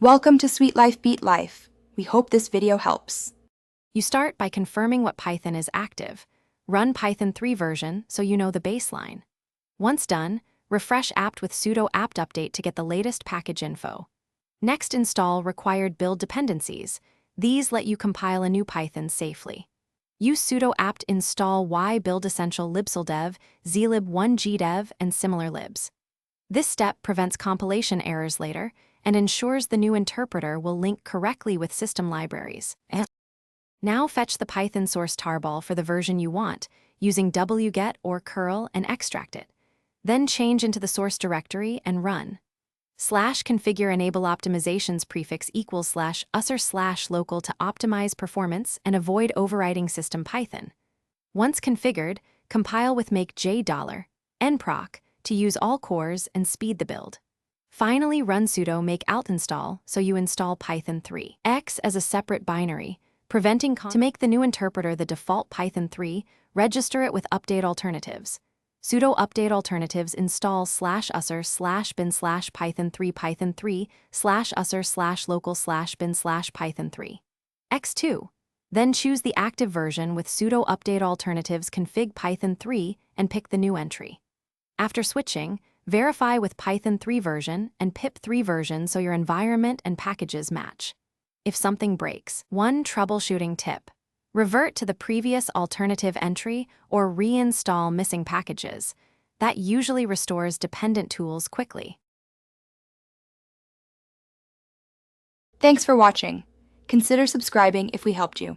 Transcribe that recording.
Welcome to Sweet Life Beat Life. We hope this video helps. You start by confirming what Python is active. Run Python 3 version so you know the baseline. Once done, refresh apt with sudo apt update to get the latest package info. Next, install required build dependencies. These let you compile a new Python safely. Use sudo apt install y build essential libsyldev, zlib1gdev, and similar libs. This step prevents compilation errors later and ensures the new interpreter will link correctly with system libraries. Now fetch the Python source tarball for the version you want, using wget or curl and extract it. Then change into the source directory and run. /configure enable optimizations prefix equals /usr/local to optimize performance and avoid overriding system Python. Once configured, compile with make $nproc to use all cores and speed the build. Finally, run sudo make alt install so you install Python 3 x as a separate binary, preventing to make the new interpreter the default Python 3, register it with update alternatives. Sudo update alternatives install /usr/bin /python 3 /usr/local/bin /python 3 x2. Then choose the active version with sudo update alternatives config Python 3 and pick the new entry. After switching, verify with Python 3 version and pip 3 version so your environment and packages match. If something breaks, one troubleshooting tip: revert to the previous alternative entry or reinstall missing packages. That usually restores dependent tools quickly. Thanks for watching. Consider subscribing if we helped you.